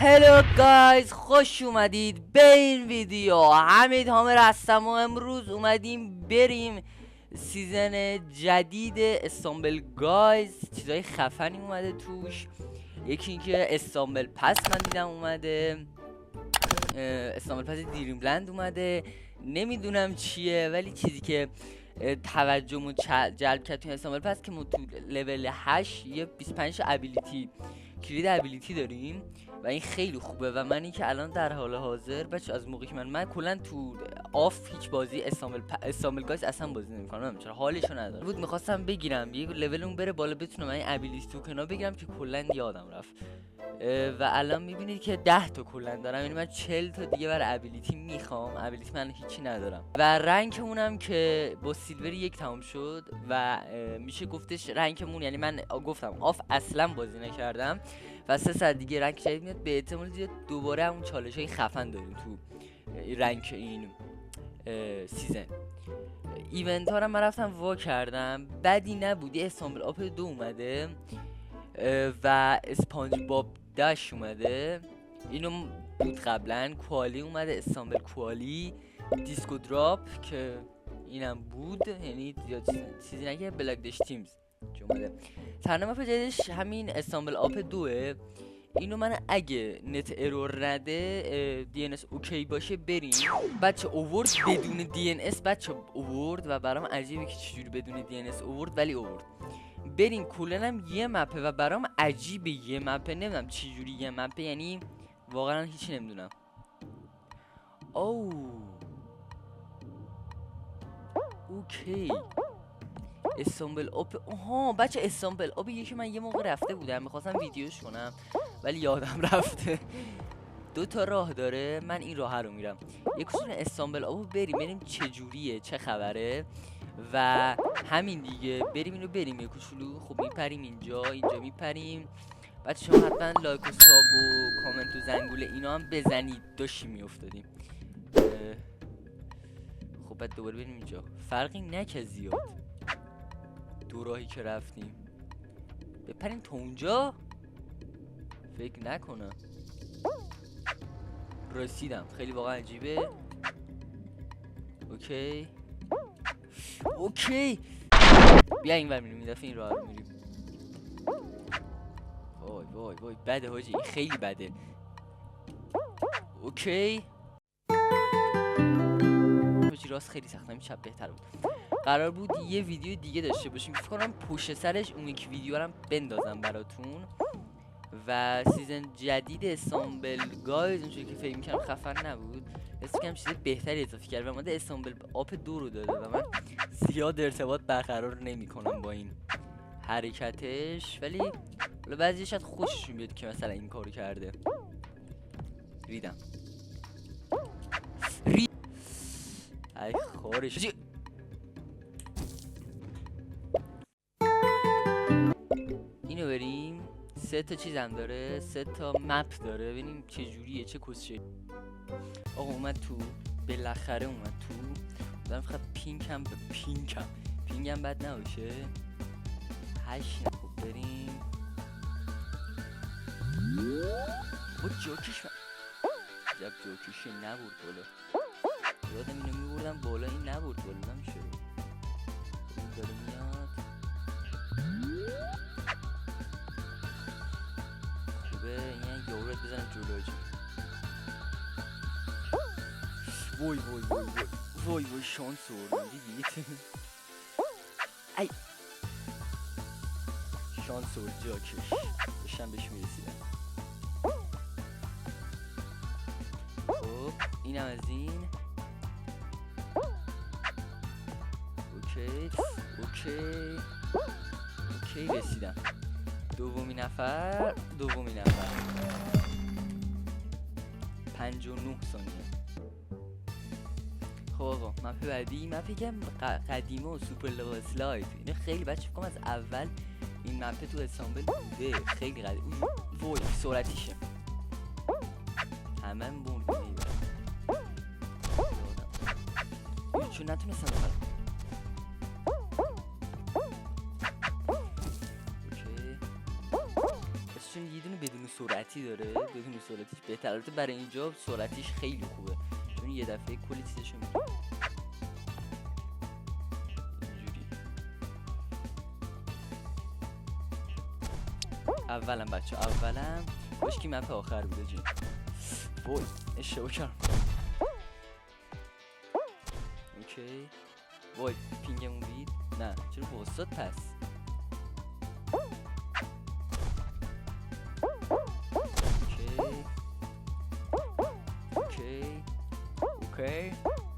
هلو گایز، خوش اومدید به این ویدیو. حمید هامر هستم و امروز اومدیم بریم سیزن جدید استامبل گایز. چیزای خفنی اومده توش. یکی اینکه استامبل پس من دیدم اومده، استامبل پس دریملند اومده، نمیدونم چیه ولی چیزی که توجهمو جلب کرد تو استامبل پس که ما تو لول 8 یه 25 ابیلیتی کلید ابیلیتی داریم و این خیلی خوبه. و من این که الان در حال حاضر بچه از موقعی که من کلا تو آف هیچ بازی استامبل گایز اصلا بازی نمی‌کنم، چرا حالشو ندارم. بود می‌خواستم بگیرم یه لول اون بره بالا بتونم من این ابیلیتی توکنا بگیرم که کلا یادم رفت. و الان میبینید که 10 تا کلا دارم، یعنی من 40 تا دیگه برای ابیلیتی میخوام. ابیلیتی من هیچی ندارم و رنکمونم که با سیلور 1 تمام شد و میشه گفتش رنکمون، یعنی من گفتم آف اصلا بازی نکردم و 3 ساعت دیگه رنک جدید میاد. به احتمال زیاد دوباره همون چالش‌های خفن داریم تو رنک این سیزن. ایونت ها رو من رفتم وا کردم، بدی نبودی. استامبل آپ 2 اومده و اسپانج باب داش اومده، اینو بود قبلا. کوالی اومده، استامبل کوالی، دیسکو دراپ که اینم بود، یعنی چیزی نگه. بلاک دش تیمز چه اومده. ترنمه جدیدش همین استامبل آپ 2. اینو من اگه نت ارور نده دی ان اس اوکی باشه بریم. بچه اوورد بدون دی ان اس، بچه اوورد و برام عجیبه که چجوری بدون دی ان اس اوورد، ولی اوورد. بریم. کلن هم یه مپه و برام عجیبه یه مپه، نمیدونم چجوری یه مپه، یعنی واقعا هیچی نمیدونم. اوکی استامبل آپ. آها بچه استامبل آپ یکی من یه موقع رفته بودم میخواستم ویدیوش کنم ولی یادم رفته. 2 تا راه داره، من این راه رو میرم. یک کسون استامبل آپ بریم چجوریه چه خبره و همین دیگه. بریم اینو بریم یه کوچولو. خب میپریم اینجا میپریم. بچه شما حتما لایک و ساب و کامنت و زنگوله اینا هم بزنید، داشتیم میافتادیم. خب بعد دوباره بریم اینجا. فرقی نکه زیاد دو راهی که رفتیم. بپریم تو اونجا، فکر نکنم. رسیدم. خیلی واقعا عجیبه. اوکی بیا این ور میریم. این دفعه این راه رو میریم. وای بده حاجی، خیلی بده. اوکی راست خیلی سخت، همین چپ بهتر بود. قرار بود یه ویدیو دیگه داشته باشیم، فکر کنم پشت سرش اون یکی ویدیو رو هم بندازم براتون. و سیزن جدید استامبل گایز اونجوری که فکر می‌کردم خفن نبود، حس می‌کردم چیز بهتری اضافه کرده و ماده استامبل آپ 2 رو داده و من زیاد ارتباط برقرار نمی‌کنم با این حرکتش، ولی حالا بعضی شاید خوششون بیاد که مثلا این کارو کرده. ریدم ای خورش. اینو بریم. 3 تا چیز هم داره، 3 تا مپ داره. ببینیم چه جوریه، چه کسشه. آقا اومد تو، بالاخره اومد تو. دارم فقط پینکم بد نباشه. 8 خب بریم. با جاکش عجب جاکشی نبود بالا. یادم اینو میبردم بالا، این نبود بالا. نمیشه این داره میاد. خوبه این یورت بزنم جلو. وای شانس آوردم دیدید. ای شانس آورد جاکش، داشتم بهش میرسیدم. خب اینم از این. اوکی رسیدم. دومی نفر 59 ثانیه. خب آقا مپ بعدی، مپی که قدیمه و سوپر لول سلاید. اینه خیلی بچه فکرم از اول این مپ تو استامبل بوده، خیلی قدیم. وای سرعتیشه همه بوم میبرم. چون نتونستم بخرم. چون یه دونه بدون سرعت سرعتی داره، بدون سرعتیش بهتره. البته برای اینجا سرعتیش خیلی خوبه چون یه دفعه کلی چیزشو میگیره. اینجوری اولم بچه اولم کاش که مپ آخر بوده جین. وای اشتباه کردم. اوکی وای پینگمون دید. نه چرا واسط پس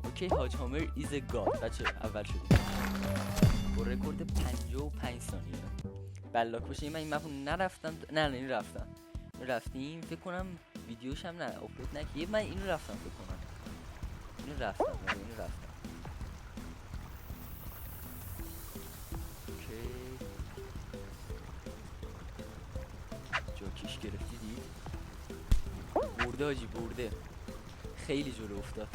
اوکی حاج هامر ایز گاد. بچه اول شدیم با رکورد 55 ثانیه. بلاک باشه. من این مپو نرفتم. نه این رفتم. رفتیم فکر کنم ویدیوش هم نه اپلود نکردم. من اینو رفتم فکر کنم. اینو رفتم. اوکی جاکیش گرفتی دید. برده حاجی برده. خیلی جلو افتاد.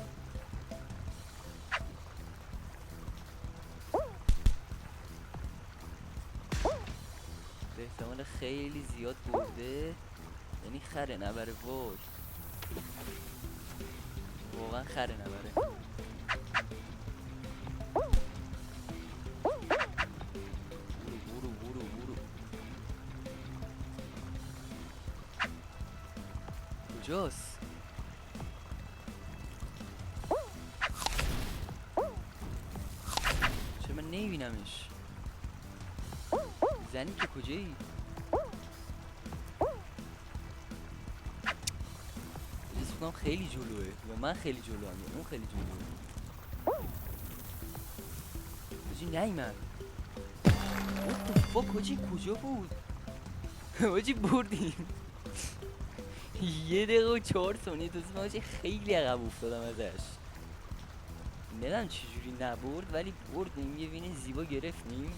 به احتمال خیلی زیاد برده. یعنی خره نبره. وای واقعا خره نبره. برو کجاست؟ چرا من نمیبینمش؟ زنی که کجایی؟ حس میکنم خیلی جلوه یا من خیلی جلوام یا اون خیلی جلوه. حاجی نیمد. What the fuck حاجی کجا بود؟ حاجی بردیم. 1 دقیقه و 4 ثانیه تو حاجی خیلی عقب افتادم ازش. نمیدونم چجوری نبرد ولی بردیم. یه وین زیبا گرفتیم.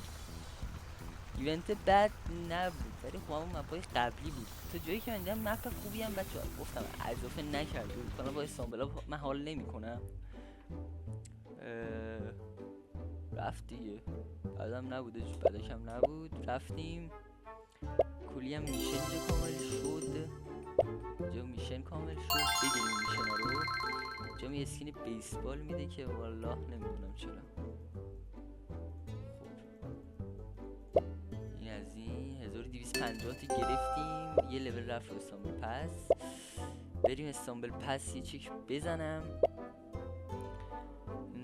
ایونت بد نبود ولی خب همون مپای قبلی بود. تا جایی که من دیدم مپ خوبی هم بچه ها گفتم اضافه نکرده بود. کنم با استانبلا من حال نمی کنم. رفت دیگه. بعدم نبوده بعدش هم نبود. رفتیم کلی هم میشن اینجا کامل شد. اینجا میشن کامل شد. بگیریم میشن رو. اینجا می اسکین بیسبال میده که والله نمیدونم چرا. خب این از این 1250 تا گرفتیم. یه لول رفت استانبول پس. بریم استانبول پس یه چیک بزنم.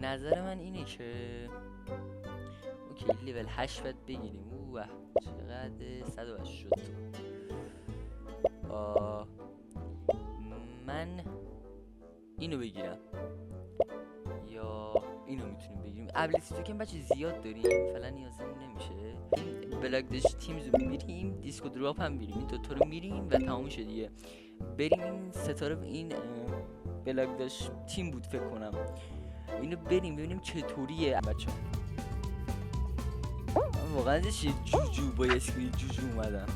نظر من اینه که اوکی لول 8 باید بگیریم. اوه چقدر 180 تا. من اینو بگیرم یا اینو میتونیم بگیریم. ابلیتی توکن بچه زیاد داریم فعلا نیازمون نمیشه. بلاک داش تیمز رو میریم. دیسکو دراپ هم میریم. این دوتا رو میریم و تمام شد دیگه. بریم این ستاره. این بلاک داش تیم بود فکر کنم. اینو بریم ببینیم چطوریه بچه. من واقعا یه جوجو با یه اسکری جوجو اومدم.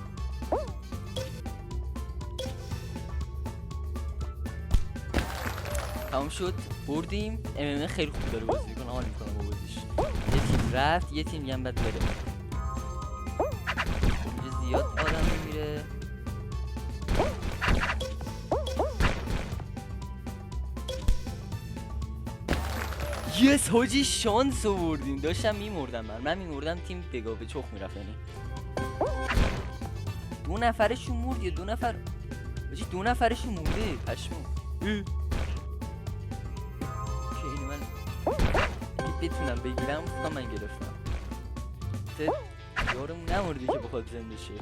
تمام شد بردیم. ام خیلی خوب داره بازی میکنه. حال میکنم با بازیش. یه تیم رفت یه تیم هم باید بره. اینجا زیاد آدم میمیره. یس حاجی شانس آوردیم. داشتم میمردم. من میمردم تیم بگاه به چخ میرفت. یعنی 2 نفرشون مرد یا 2 نفر حاجی 2 نفرشون مرده. پشمو که اینو من بتونم بگیرم تا من گرفتم. یارمون نمرده که بخواد زنده شه.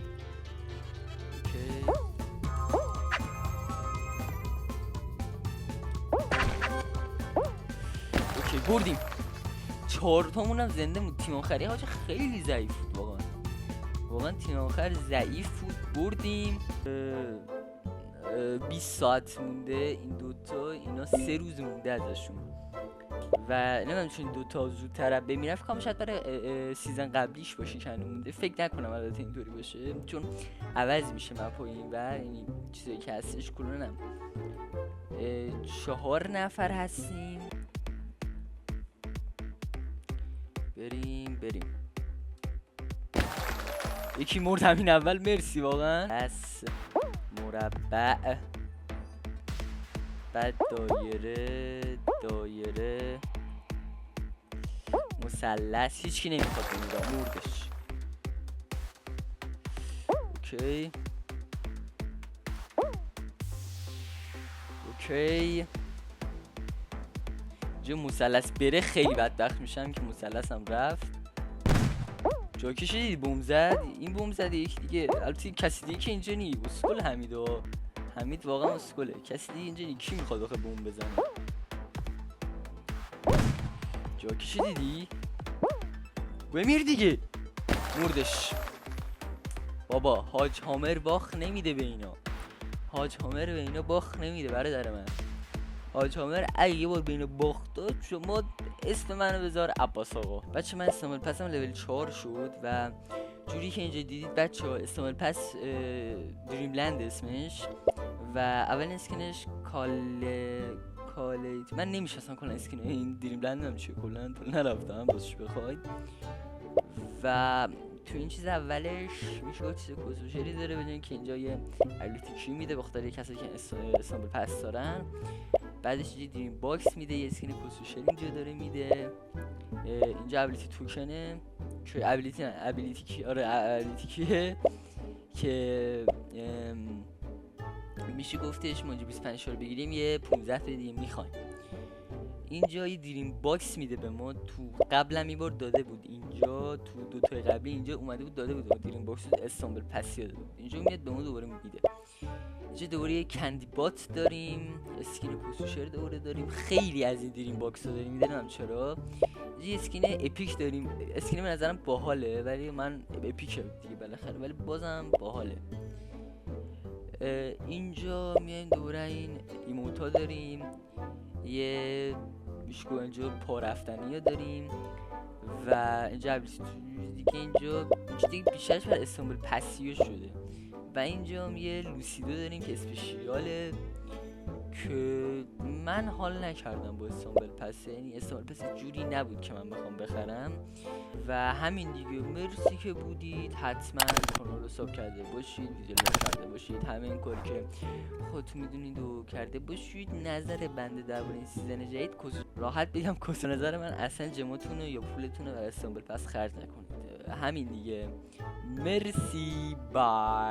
اوکی اوکی بردیم. 4 تامون هم زنده بود. تیم آخری حاجی خیلی ضعیف بود واقعا تیم آخر ضعیف بود. بردیم. 20 ساعت مونده این دوتا. اینا 3 روز مونده ازشون و نمیدونم چون دوتا زودتر بمیرن. فکر کنم شاید برای سیزن قبلیش باشه که هنوز مونده. فکر نکنم البته اینطوری باشه چون عوض میشه مپ و این و این چیزایی که هستش. کلونم 4 نفر هستیم. بریم یکی مرد همین اول. مرسی واقعا. پس مربع، بعد دایره مثلث. هیچکی نمیخواد بمیره، مردش. اوکی جو مثلث بره خیلی بدبخت میشم که مثلثم رفت. جاکش دیدی بوم زد، این بوم زد یک دیگه. البته کسی دیگه که اینجا نی، اسکل حمید واقعا اسکله. کسی دیگه اینجا نی، کی میخواد آخه بوم بزنه؟ جاکش دیدی بمیر دیگه، مردش. بابا حاج هامر باخ نمیده به اینا، حاج هامر به اینا باخ نمیده برادر من. حاج هامر اگه یه بار به اینا باخت داد، شما اسم منو بذار عباس آقا. بچه من استعمال پسم لول 4 شد و جوری که اینجا دیدید بچه ها، استعمال پس دریملند اسمش و اول اسکنش کالیت. من نمیشناسم کلا اسکن این دریملند هم چیه، کلا نرفتم بازش بخواید. و تو این چیز اولش میشه چیز کوسوشری داره، بدونید که اینجا یه ابیلیتی کی میده بخاطر یه کسایی که استعمال پس دارن. بعدش یه دریم باکس میده، یه اسکین کوسوشری اینجا داره میده. اینجا ابیلیتی توکنه که ابیلیتی کی، آره ابیلیتی کیه که میشه گفتش ما اینجا 25 رو بگیریم یه 15 تا دیگه میخوایم. اینجا یه دریم باکس میده به ما، تو قبلا یه بار داده بود، اینجا تو دو تا قبلی اینجا اومده بود داده بود دریم باکس استامبل پس داده بود، اینجا میاد به ما دوباره میده. اینجا دوباره یه کندی بات داریم، اسکین کوسوشر دوباره داریم، خیلی از این دریم باکس ها داریم، میدونم چرا. اینجا یه اسکین اپیک داریم، اسکین به نظرم باحاله ولی من اپیکه دیگه بالاخره، ولی بازم باحاله. اینجا میایم دوباره این ایموتا داریم، یه میشکو اینجا پا رفتنی ها داریم و اینجا ابلیتی دیگه. اینجا دیگه بیشترش بر استانبول پسیو شده. و اینجا هم یه لوسیدو داریم که اسپشیاله که من حال نکردم با استانبول پس، یعنی استانبول پس جوری نبود که من بخوام بخرم. و همین دیگه، مرسی که بودید. حتما کانال رو ساب کرده باشید، ویدیو رو کرده باشید، همه این کاری که خودتون میدونید و کرده باشید. نظر بنده درباره این سیزن جدید راحت بگم کس نظر من اصلا جمعتون یا پولتون رو برای استانبول پس خرج نکنید. همین دیگه، مرسی، بای.